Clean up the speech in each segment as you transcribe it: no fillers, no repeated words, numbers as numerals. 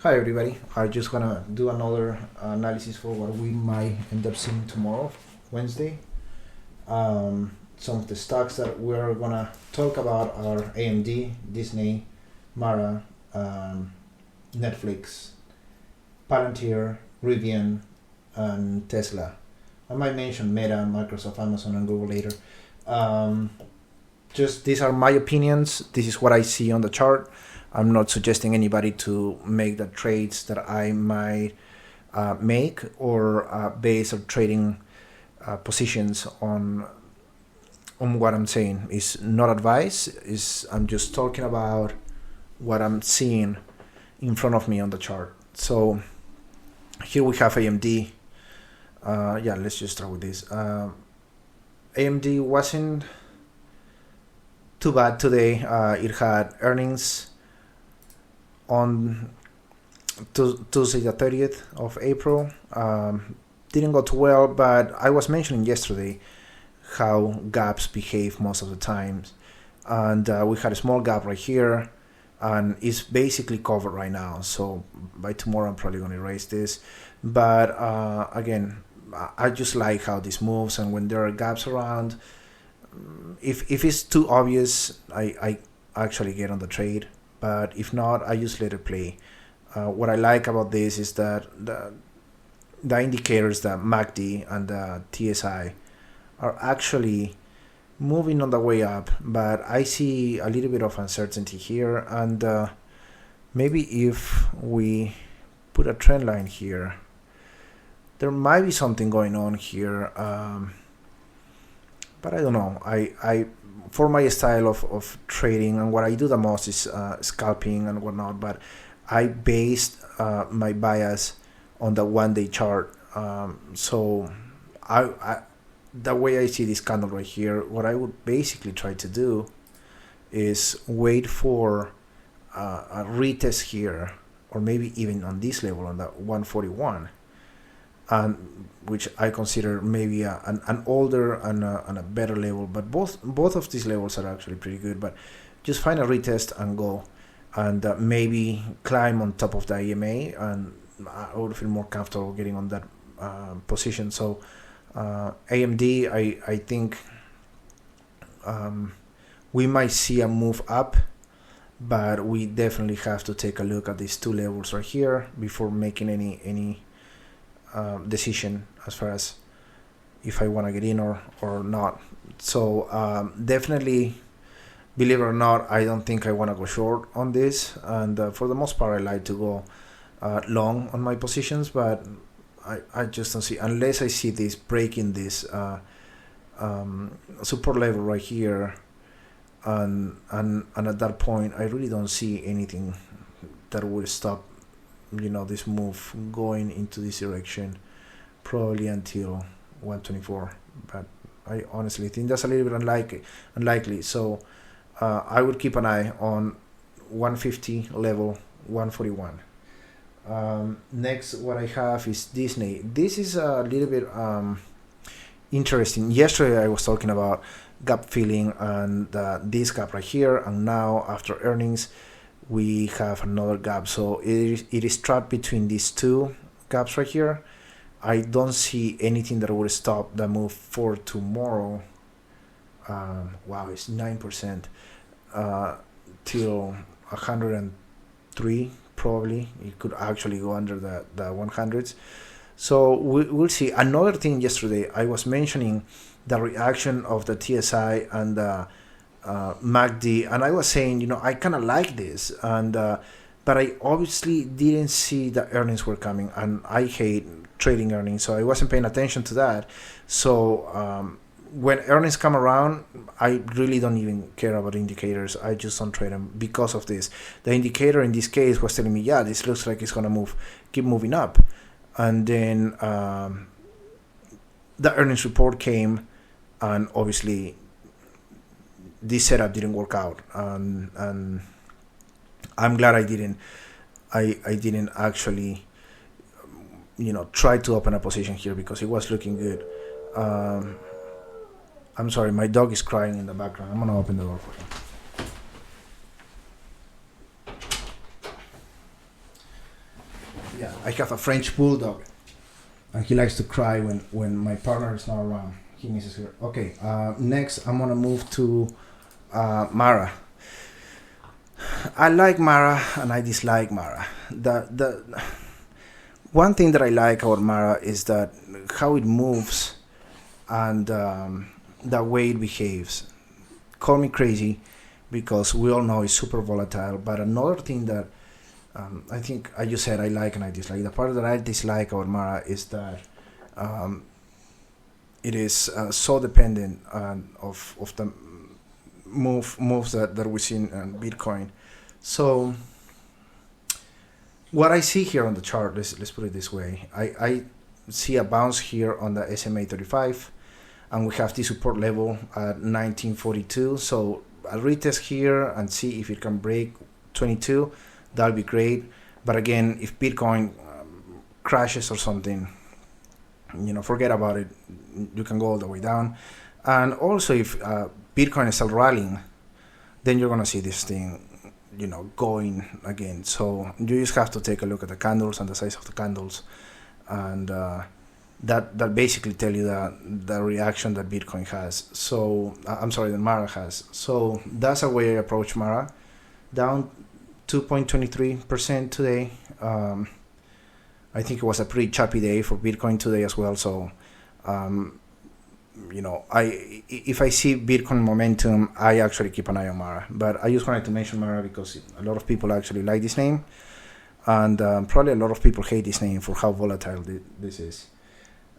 Hi everybody, I just gonna do another analysis for what we might end up seeing tomorrow, Wednesday. Some of the stocks that we're gonna talk about are AMD, Disney, Mara, Netflix, Palantir, Rivian, and Tesla. I might mention Meta, Microsoft, Amazon, and Google later. Just these are my opinions. This is what I see on the chart. I'm not suggesting anybody to make the trades that I might make or base or trading positions on what I'm saying. It's not advice. I'm just talking about what I'm seeing in front of me on the chart. So here we have AMD. Let's just start with this. AMD wasn't too bad today. It had earnings on Tuesday the 30th of April. Didn't go too well, but I was mentioning yesterday how gaps behave most of the times. And we had a small gap right here, and it's basically covered right now. So by tomorrow, I'm probably going to erase this. But again, I just like how this moves, and when there are gaps around, if it's too obvious, I actually get on the trade. But if not, I just let it play. What I like about this is that the indicators, the MACD and the TSI, are actually moving on the way up. But I see a little bit of uncertainty here. And maybe if we put a trend line here, there might be something going on here. But I don't know. I for my style of trading, and what I do the most is scalping and whatnot, but I based my bias on the one-day chart. So the way I see this candle right here, what I would basically try to do is wait for a retest here, or maybe even on this level, on the 141. And which I consider maybe an older and a better level, but both of these levels are actually pretty good. But just find a retest and go, and maybe climb on top of the EMA, and I would feel more comfortable getting on that position. So AMD, I think we might see a move up, but we definitely have to take a look at these two levels right here before making any decision as far as if I want to get in or not. So definitely, believe it or not, I don't think I want to go short on this, and for the most part I like to go long on my positions, but I just don't see, unless I see this breaking this support level right here, and at that point I really don't see anything that will stop this move going into this direction, probably until 124. But I honestly think that's a little bit unlikely. So I would keep an eye on 150 level, 141. Next, what I have is Disney. This is a little bit interesting. Yesterday I was talking about gap filling and this gap right here, and now after earnings we have another gap. So it is trapped between these two gaps right here. I don't see anything that would stop the move for tomorrow. Wow, it's 9% till 103. Probably it could actually go under the 100s. So we'll see. Another thing, yesterday I was mentioning the reaction of the TSI and the MACD, and I was saying, I kind of like this, and but I obviously didn't see the earnings were coming, and I hate trading earnings, so I wasn't paying attention to that. So when earnings come around, I really don't even care about indicators. I just don't trade them because of this. The indicator in this case was telling me, yeah, this looks like it's gonna keep moving up, and then the earnings report came, and obviously this setup didn't work out, and I'm glad I didn't actually try to open a position here, because it was looking good. I'm sorry, my dog is crying in the background. I'm gonna open the door for him. Yeah, I have a French bulldog, and he likes to cry when my partner is not around. He misses her. Okay, next I'm gonna move to Mara. I like Mara and I dislike Mara. The one thing that I like about Mara is that how it moves and the way it behaves. Call me crazy, because we all know it's super volatile. But another thing that I think I just said I like and I dislike. The part that I dislike about Mara is that it is so dependent of the moves that we see in Bitcoin. So what I see here on the chart, let's put it this way, I see a bounce here on the SMA 35, and we have the support level at 1942. So I'll retest here and see if it can break 22. That'll be great. But again, if Bitcoin crashes or something, forget about it. You can go all the way down. And also, if Bitcoin is still rallying, then you're gonna see this thing, going again. So you just have to take a look at the candles and the size of the candles, and that basically tell you the reaction that Bitcoin has. So that Mara has. So that's a way I approach Mara. Down 2.23% today. I think it was a pretty choppy day for Bitcoin today as well. So if I see Bitcoin momentum, I actually keep an eye on Mara. But I just wanted to mention Mara because a lot of people actually like this name, and probably a lot of people hate this name for how volatile this is.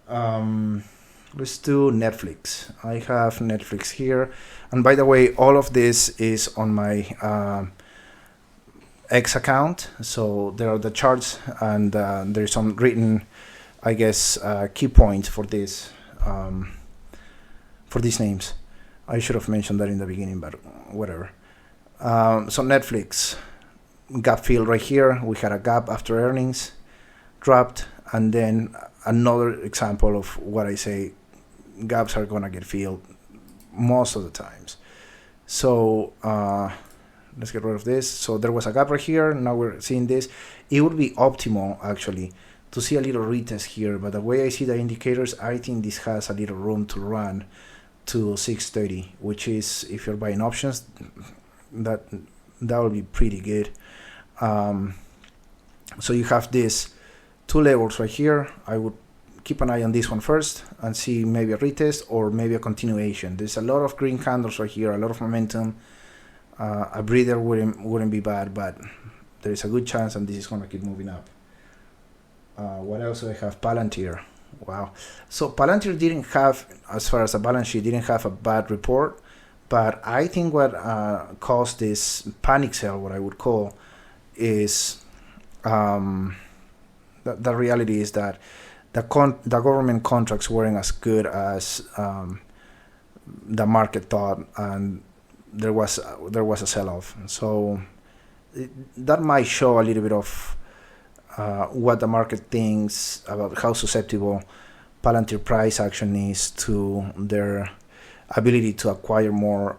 Let's do Netflix. I have Netflix here, and by the way, all of this is on my X account. So there are the charts, and there's some written, I guess, key points for this. For these names, I should have mentioned that in the beginning, but whatever. So Netflix, gap fill right here. We had a gap after earnings, dropped, and then another example of what I say, gaps are gonna get filled most of the times. So let's get rid of this. So there was a gap right here. Now we're seeing this. It would be optimal actually to see a little retest here, but the way I see the indicators, I think this has a little room to run to 630, which is, if you're buying options, that will be pretty good. So you have these two levels right here. I would keep an eye on this one first and see maybe a retest or maybe a continuation. There's a lot of green candles right here, a lot of momentum. A breather wouldn't be bad, but there is a good chance and this is going to keep moving up. What else do I have? Palantir. Wow. So Palantir didn't have, as far as a balance sheet, didn't have a bad report, but I think what caused this panic sell, what I would call, is the reality is that the government contracts weren't as good as the market thought, and there was a sell-off. So that might show a little bit of what the market thinks about how susceptible Palantir price action is to their ability to acquire more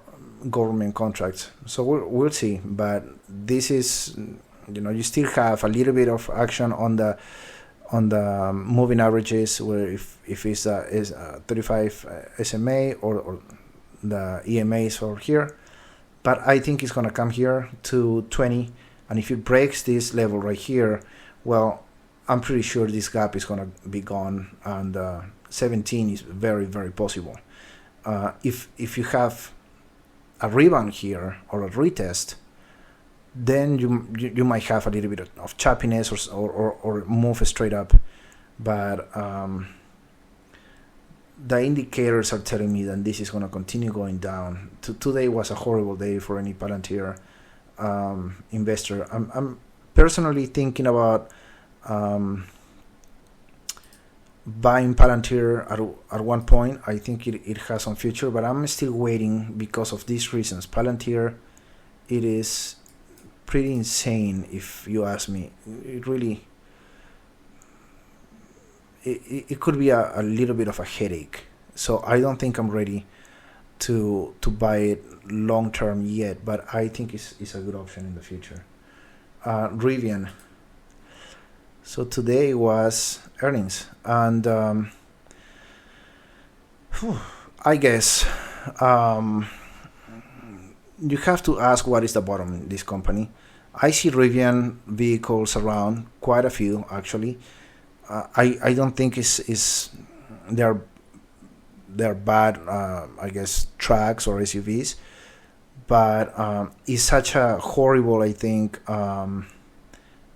government contracts. So we'll see. But this is, you still have a little bit of action on the moving averages, where if it's is 35 SMA or the EMAs over here. But I think it's going to come here to 20, and if it breaks this level right here, well, I'm pretty sure this gap is going to be gone, and 17 is very, very possible. If you have a rebound here or a retest, then you might have a little bit of choppiness or move straight up. But the indicators are telling me that this is going to continue going down. Today was a horrible day for any Palantir investor. I'm personally thinking about buying Palantir at one point. I think it has some future, but I'm still waiting because of these reasons. Palantir, it is pretty insane if you ask me. It really, it could be a little bit of a headache. So I don't think I'm ready to buy it long term yet, but I think it's a good option in the future. Rivian. So today was earnings, and I guess you have to ask what is the bottom in this company. I see Rivian vehicles around, quite a few actually. I don't think they're bad, I guess, trucks or SUVs, but it's such a horrible, I think,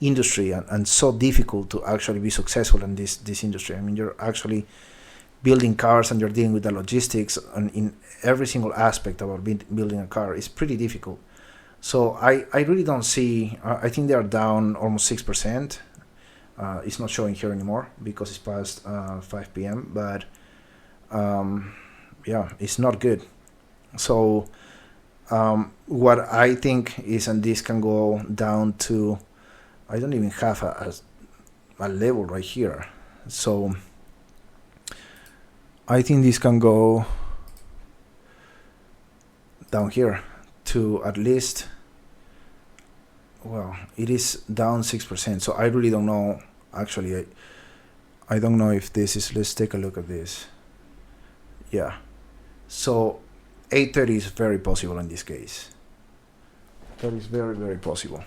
industry, and so difficult to actually be successful in this industry. I mean, you're actually building cars and you're dealing with the logistics, and in every single aspect about building a car is pretty difficult. So I really don't see, I think they are down almost 6%. It's not showing here anymore because it's past 5 p.m. But yeah, it's not good. So what I think is, and this can go down to, I don't even have a level right here. So I think this can go down here to at least, well, it is down 6%. So I really don't know. Actually, I don't know if this is, let's take a look at this. Yeah. So 830 is very possible in this case. That is very, very possible.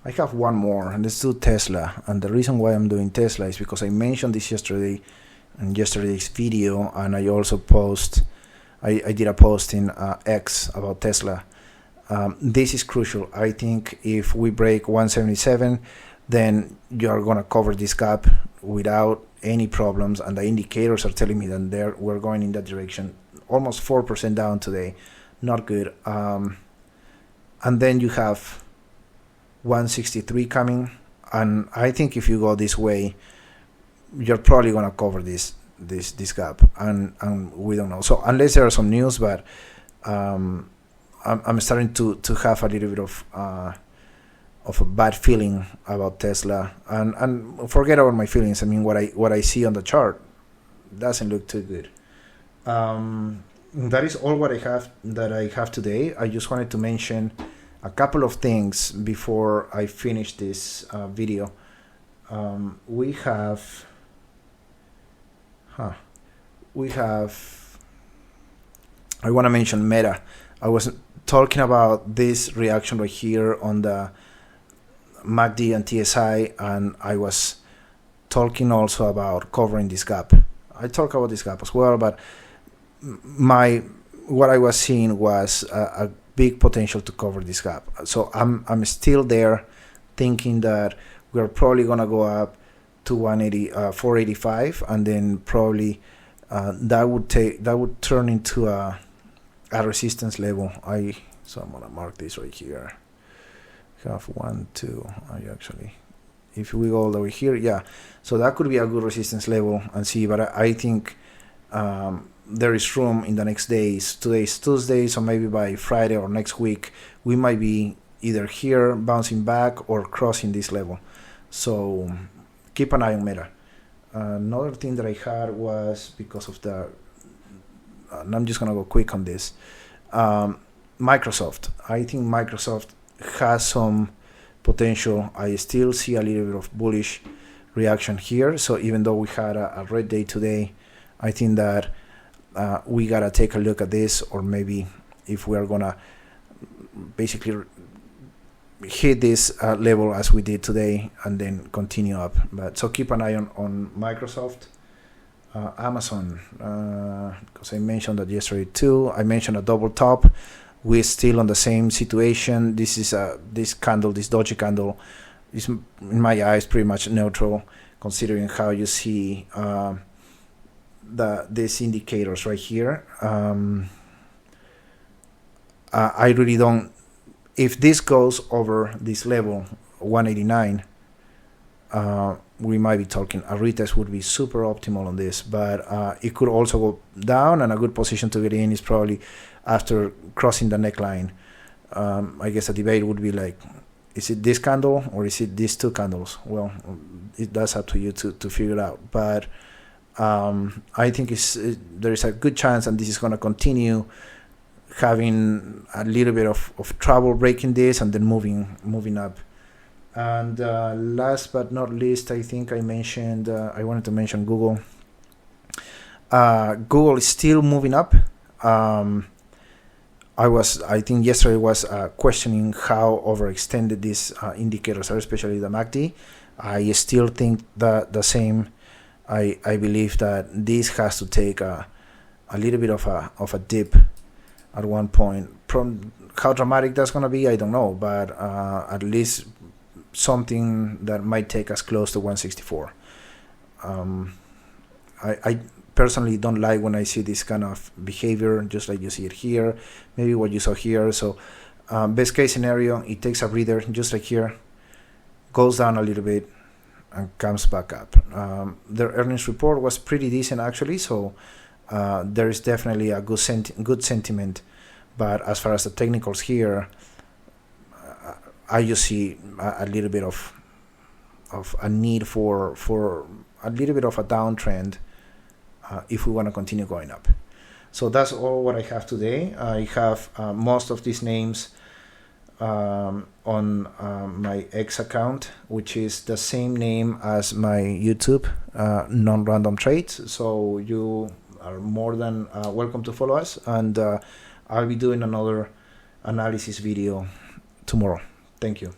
I have one more, and let's do Tesla. And the reason why I'm doing Tesla is because I mentioned this yesterday in yesterday's video, and I also I did a post in X about Tesla. This is crucial. I think if we break 177, then you're going to cover this gap without any problems, and the indicators are telling me that we're going in that direction. Almost 4% down today. Not good. And then you have 163 coming, and I think if you go this way, you're probably going to cover this gap, and we don't know. So unless there are some news, but I'm starting to have a little bit of a bad feeling about Tesla, and forget about my feelings. I mean, what I see on the chart doesn't look too good. That is all what I have today. I just wanted to mention a couple of things before I finish this video. We have, I want to mention Meta. I was talking about this reaction right here on the MACD and TSI, and I was talking also about covering this gap. I talk about this gap as well, but what I was seeing was a big potential to cover this gap. So I'm still there, thinking that we're probably gonna go up to 485, and then probably that would turn into a resistance level. So I'm gonna mark this right here. Have 1, 2. Actually, if we go all the way here, yeah. So that could be a good resistance level and see. But I think there is room in the next days. Today is Tuesday, so maybe by Friday or next week we might be either here bouncing back or crossing this level. So keep an eye on Meta. Another thing that I had was because of and I'm just gonna go quick on this. Microsoft. I think Microsoft has some potential. I still see a little bit of bullish reaction here. So even though we had a red day today, I think that we gotta take a look at this, or maybe if we are gonna basically hit this level as we did today and then continue up. But so keep an eye on Microsoft. Amazon, because I mentioned that yesterday too. I mentioned a double top. We're still on the same situation. This is this doji candle is, in my eyes, pretty much neutral, considering how you see these indicators right here. I really don't. If this goes over this level, 189, we might be talking a retest would be super optimal on this, but it could also go down, and a good position to get in is probably after crossing the neckline. I guess a debate would be like, is it this candle or is it these two candles? Well, that's up to you to figure it out. But I think there is a good chance, and this is going to continue having a little bit of trouble breaking this and then moving up And last but not least, I think I wanted to mention Google. Google is still moving up. I think yesterday was questioning how overextended these indicators are, especially the MACD. I still think that the same. I believe that this has to take a little bit of a dip at one point. From how dramatic that's going to be, I don't know, but at least something that might take us close to 164. I personally don't like when I see this kind of behavior, just like you see it here, maybe what you saw here. So best case scenario, it takes a breather, just like here, goes down a little bit and comes back up. Their earnings report was pretty decent actually, so there is definitely a good sentiment. But as far as the technicals here, I just see a little bit of a need for a little bit of a downtrend if we want to continue going up. So that's all what I have today. I have most of these names on my X account, which is the same name as my YouTube, NoRandomTrades. So you are more than welcome to follow us, and I'll be doing another analysis video tomorrow. Thank you.